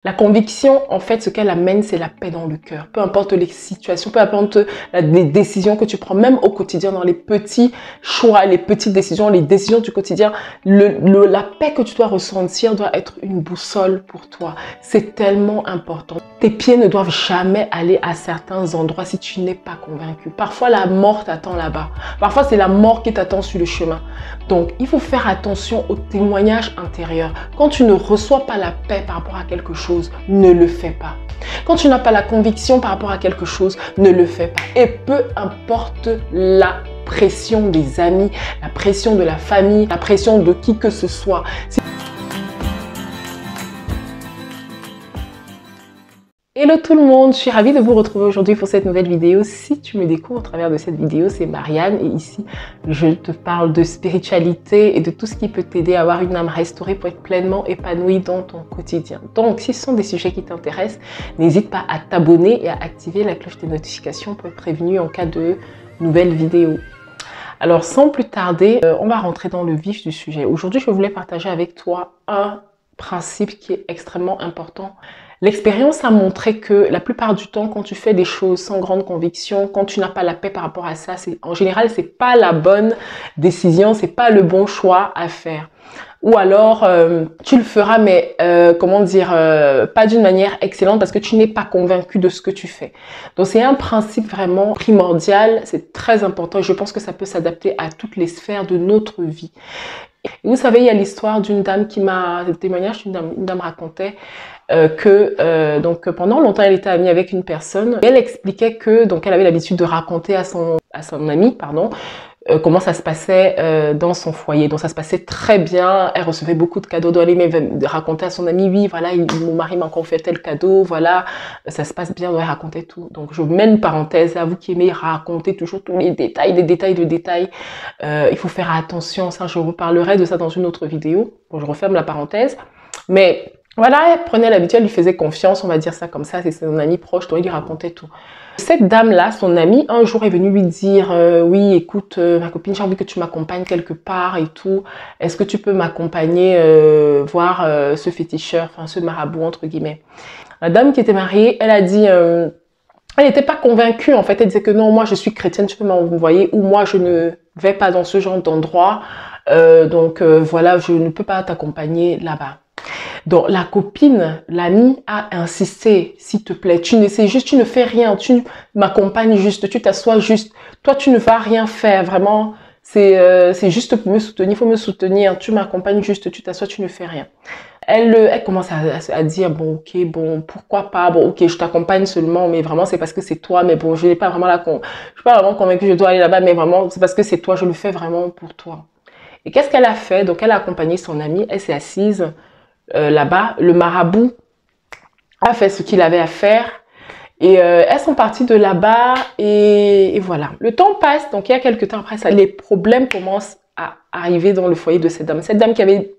La conviction, en fait, ce qu'elle amène, c'est la paix dans le cœur. Peu importe les situations, peu importe les décisions que tu prends, même au quotidien, dans les petits choix, les petites décisions, les décisions du quotidien, la paix que tu dois ressentir doit être une boussole pour toi. C'est tellement important. Tes pieds ne doivent jamais aller à certains endroits si tu n'es pas convaincu. Parfois, la mort t'attend là-bas. Parfois, c'est la mort qui t'attend sur le chemin. Donc, il faut faire attention au témoignage intérieur. Quand tu ne reçois pas la paix par rapport à quelque chose, ne le fais pas. Quand tu n'as pas la conviction par rapport à quelque chose, ne le fais pas. Et peu importe la pression des amis, la pression de la famille, la pression de qui que ce soit. Hello tout le monde, je suis ravie de vous retrouver aujourd'hui pour cette nouvelle vidéo. Si tu me découvres au travers de cette vidéo, c'est Marianne et ici je te parle de spiritualité et de tout ce qui peut t'aider à avoir une âme restaurée pour être pleinement épanouie dans ton quotidien. Donc si ce sont des sujets qui t'intéressent, n'hésite pas à t'abonner et à activer la cloche des notifications pour être prévenu en cas de nouvelles vidéos. Alors sans plus tarder, on va rentrer dans le vif du sujet. Aujourd'hui, je voulais partager avec toi un principe qui est extrêmement important. L'expérience a montré que la plupart du temps, quand tu fais des choses sans grande conviction, quand tu n'as pas la paix par rapport à ça, en général, c'est pas la bonne décision, c'est pas le bon choix à faire. Ou alors, tu le feras, mais pas d'une manière excellente parce que tu n'es pas convaincu de ce que tu fais. Donc, c'est un principe vraiment primordial, c'est très important et je pense que ça peut s'adapter à toutes les sphères de notre vie. Et vous savez, il y a l'histoire d'une dame qui m'a, le témoignage une dame racontait donc pendant longtemps elle était amie avec une personne. Et elle expliquait que donc elle avait l'habitude de raconter à son ami, comment ça se passait dans son foyer. Donc ça se passait très bien, elle recevait beaucoup de cadeaux. Donc elle aimait raconter à son ami, oui voilà, mon mari m'a encore fait tel cadeau, voilà, ça se passe bien. Donc elle racontait tout. Donc je mets une parenthèse là, vous qui aimez raconter toujours tous les détails, il faut faire attention. Ça, je reparlerai de ça dans une autre vidéo. Bon, je referme la parenthèse, mais voilà, elle prenait l'habitude, elle lui faisait confiance, on va dire ça comme ça, c'est son ami proche, donc il lui racontait tout. Cette dame-là, son amie, un jour est venue lui dire oui, écoute, ma copine, j'ai envie que tu m'accompagnes quelque part et tout. Est-ce que tu peux m'accompagner voir ce féticheur, enfin ce marabout, entre guillemets. La dame qui était mariée, elle a dit... elle n'était pas convaincue, en fait. Elle disait que non, moi, je suis chrétienne, tu peux m'envoyer, ou moi, je ne vais pas dans ce genre d'endroit. Voilà, je ne peux pas t'accompagner là-bas. Donc, la copine, l'amie a insisté, s'il te plaît, tu ne fais rien, tu m'accompagnes juste, tu t'assois juste. Toi, tu ne vas rien faire, vraiment. C'est juste pour me soutenir, il faut me soutenir. Tu m'accompagnes juste, tu t'assois, tu ne fais rien. Elle commence à dire, bon, ok, bon, pourquoi pas, bon, ok, je t'accompagne seulement, mais vraiment, c'est parce que c'est toi, mais bon, je suis pas vraiment convaincue que je dois aller là-bas, mais vraiment, c'est parce que c'est toi, je le fais vraiment pour toi. Et qu'est-ce qu'elle a fait? Donc, elle a accompagné son amie, elle s'est assise là-bas, le marabout a fait ce qu'il avait à faire et elles sont parties de là-bas et voilà. Le temps passe, donc il y a quelques temps après ça, les problèmes commencent à arriver dans le foyer de cette dame. Cette dame qui avait,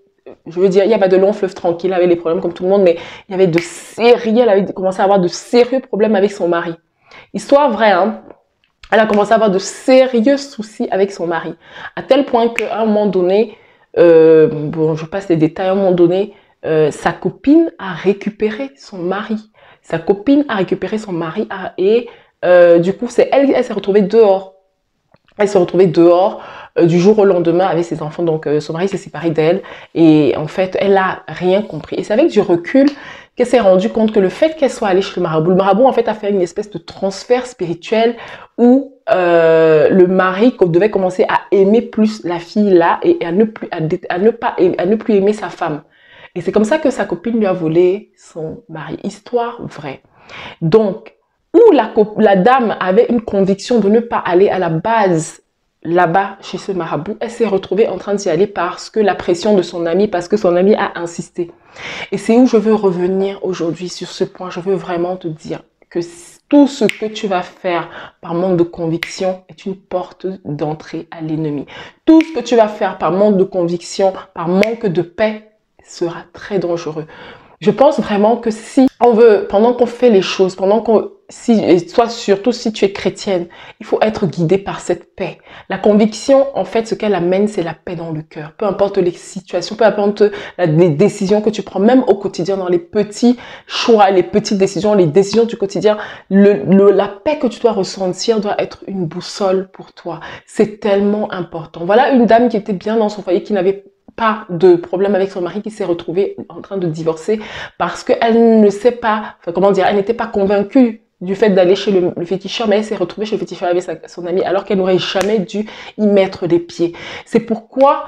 je veux dire, il n'y a pas de long fleuve tranquille, elle avait les problèmes comme tout le monde, mais il y avait elle avait commencé à avoir de sérieux problèmes avec son mari. Histoire vraie, hein. Elle a commencé à avoir de sérieux soucis avec son mari, à tel point qu'à un moment donné, bon, je passe les détails, à un moment donné, sa copine a récupéré son mari. Sa copine a récupéré son mari et du coup, elle s'est retrouvée dehors. Elle s'est retrouvée dehors du jour au lendemain avec ses enfants. Donc, son mari s'est séparé d'elle et en fait, elle a rien compris. Et c'est avec du recul qu'elle s'est rendue compte que le fait qu'elle soit allée chez le marabout en fait a fait une espèce de transfert spirituel où le mari devait commencer à aimer plus la fille là et à ne plus aimer sa femme. Et c'est comme ça que sa copine lui a volé son mari. Histoire vraie. Donc, où la dame avait une conviction de ne pas aller à la base là-bas chez ce marabout, elle s'est retrouvée en train d'y aller parce que la pression de son ami, parce que son ami a insisté. Et c'est où je veux revenir aujourd'hui sur ce point. Je veux vraiment te dire que tout ce que tu vas faire par manque de conviction est une porte d'entrée à l'ennemi. Tout ce que tu vas faire par manque de conviction, par manque de paix, sera très dangereux. Je pense vraiment que si on veut, pendant qu'on fait les choses, et toi surtout si tu es chrétienne, il faut être guidé par cette paix. La conviction, en fait, ce qu'elle amène, c'est la paix dans le cœur. Peu importe les situations, peu importe les décisions que tu prends, même au quotidien, dans les petits choix, les petites décisions, les décisions du quotidien, la paix que tu dois ressentir doit être une boussole pour toi. C'est tellement important. Voilà une dame qui était bien dans son foyer, qui n'avait pas de problème avec son mari, qui s'est retrouvée en train de divorcer parce qu'elle ne sait pas, enfin, comment dire, elle n'était pas convaincue du fait d'aller chez le féticheur, mais elle s'est retrouvée chez le féticheur avec son amie alors qu'elle n'aurait jamais dû y mettre les pieds. C'est pourquoi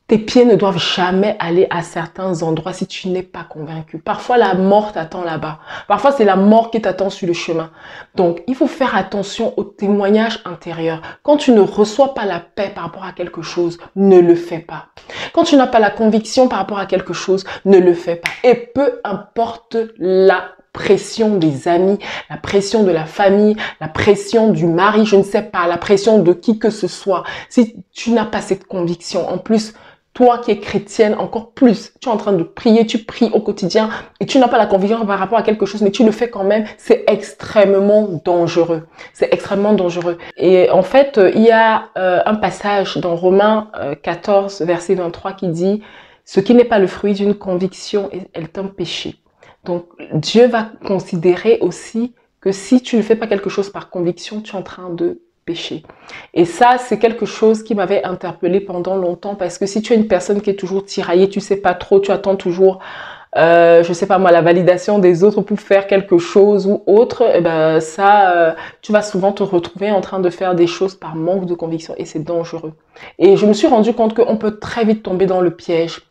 tes pieds ne doivent jamais aller à certains endroits si tu n'es pas convaincu. Parfois, la mort t'attend là-bas. Parfois, c'est la mort qui t'attend sur le chemin. Donc, il faut faire attention aux témoignages intérieurs. Quand tu ne reçois pas la paix par rapport à quelque chose, ne le fais pas. Quand tu n'as pas la conviction par rapport à quelque chose, ne le fais pas. Et peu importe la pression des amis, la pression de la famille, la pression du mari, je ne sais pas, la pression de qui que ce soit. Si tu n'as pas cette conviction, en plus, toi qui es chrétienne, encore plus, tu es en train de prier, tu pries au quotidien et tu n'as pas la conviction par rapport à quelque chose, mais tu le fais quand même, c'est extrêmement dangereux. C'est extrêmement dangereux. Et en fait, il y a un passage dans Romains 14, verset 23 qui dit « Ce qui n'est pas le fruit d'une conviction est un péché ». Donc, Dieu va considérer aussi que si tu ne fais pas quelque chose par conviction, tu es en train de péché. Et ça, c'est quelque chose qui m'avait interpellée pendant longtemps parce que si tu es une personne qui est toujours tiraillée, tu sais pas trop, tu attends toujours, je sais pas moi, la validation des autres pour faire quelque chose ou autre, et ben ça, tu vas souvent te retrouver en train de faire des choses par manque de conviction et c'est dangereux. Et je me suis rendu compte qu'on peut très vite tomber dans le piège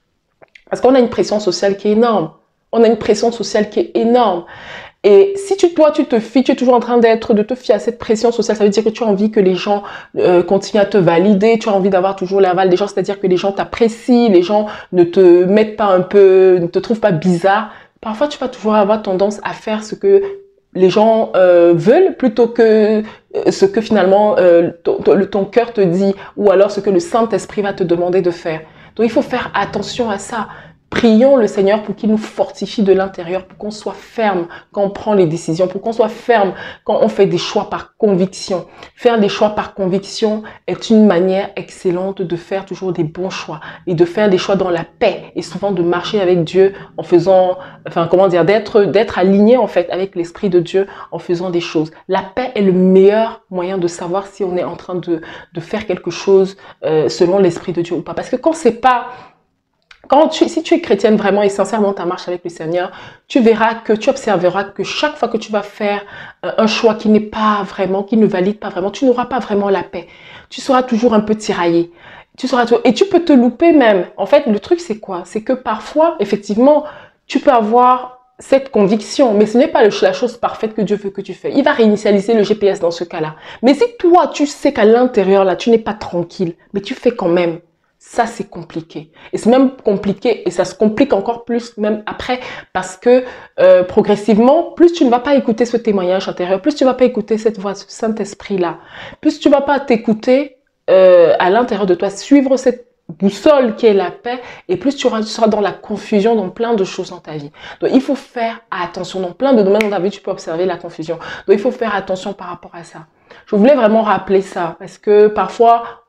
parce qu'on a une pression sociale qui est énorme. On a une pression sociale qui est énorme. Et si toi, tu te fies, tu es toujours en train de te fier à cette pression sociale, ça veut dire que tu as envie que les gens continuent à te valider, tu as envie d'avoir toujours l'aval des gens, c'est-à-dire que les gens t'apprécient, les gens ne te mettent pas un peu, ne te trouvent pas bizarre. Parfois, tu vas toujours avoir tendance à faire ce que les gens veulent plutôt que ce que finalement ton cœur te dit ou alors ce que le Saint-Esprit va te demander de faire. Donc, il faut faire attention à ça. Prions le Seigneur pour qu'il nous fortifie de l'intérieur, pour qu'on soit ferme quand on prend les décisions, pour qu'on soit ferme quand on fait des choix par conviction. Faire des choix par conviction est une manière excellente de faire toujours des bons choix et de faire des choix dans la paix et souvent de marcher avec Dieu en faisant, enfin comment dire, d'être aligné en fait avec l'Esprit de Dieu en faisant des choses. La paix est le meilleur moyen de savoir si on est en train de faire quelque chose selon l'Esprit de Dieu ou pas. Parce que quand c'est pas... Si tu es chrétienne vraiment et sincèrement ta marche avec le Seigneur, tu observeras que chaque fois que tu vas faire un choix qui n'est pas vraiment, qui ne valide pas vraiment, tu n'auras pas vraiment la paix. Tu seras toujours un peu tiraillé. Et tu peux te louper même. En fait, le truc c'est quoi? C'est que parfois, effectivement, tu peux avoir cette conviction, mais ce n'est pas la chose parfaite que Dieu veut que tu fasses. Il va réinitialiser le GPS dans ce cas-là. Mais si toi, tu sais qu'à l'intérieur, là, tu n'es pas tranquille, mais tu fais quand même. Ça, c'est compliqué. Et c'est même compliqué et ça se complique encore plus même après parce que progressivement, plus tu ne vas pas écouter ce témoignage intérieur, plus tu ne vas pas écouter cette voix, ce Saint-Esprit-là, plus tu ne vas pas t'écouter à l'intérieur de toi, suivre cette boussole qui est la paix et plus tu seras dans la confusion dans plein de choses dans ta vie. Donc, il faut faire attention. Dans plein de domaines dans ta vie, tu peux observer la confusion. Donc, il faut faire attention par rapport à ça. Je voulais vraiment rappeler ça parce que parfois...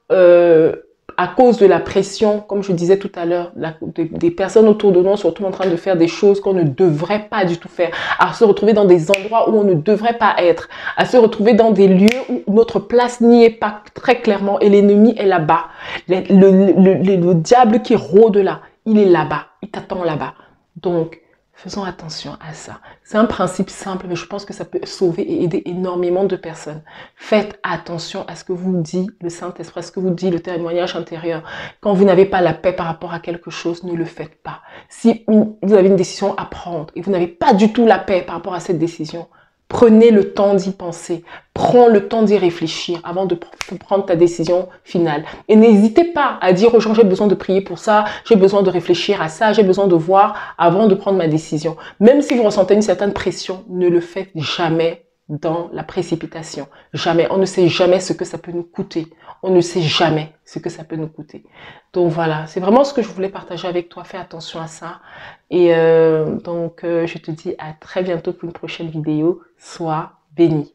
à cause de la pression, comme je disais tout à l'heure, des personnes autour de nous, surtout en train de faire des choses qu'on ne devrait pas du tout faire, à se retrouver dans des endroits où on ne devrait pas être, à se retrouver dans des lieux où notre place n'y est pas très clairement et l'ennemi est là-bas. Le diable qui rôde là, il est là-bas, il t'attend là-bas. Donc, faisons attention à ça. C'est un principe simple, mais je pense que ça peut sauver et aider énormément de personnes. Faites attention à ce que vous dit le Saint-Esprit, à ce que vous dit le témoignage intérieur. Quand vous n'avez pas la paix par rapport à quelque chose, ne le faites pas. Si vous avez une décision à prendre et vous n'avez pas du tout la paix par rapport à cette décision, prenez le temps d'y penser. Prends le temps d'y réfléchir avant de prendre ta décision finale. Et n'hésitez pas à dire aux gens, j'ai besoin de prier pour ça, j'ai besoin de réfléchir à ça, j'ai besoin de voir avant de prendre ma décision. Même si vous ressentez une certaine pression, ne le faites jamais dans la précipitation. Jamais. On ne sait jamais ce que ça peut nous coûter. On ne sait jamais ce que ça peut nous coûter. Donc voilà, c'est vraiment ce que je voulais partager avec toi. Fais attention à ça. Et je te dis à très bientôt pour une prochaine vidéo. Sois béni.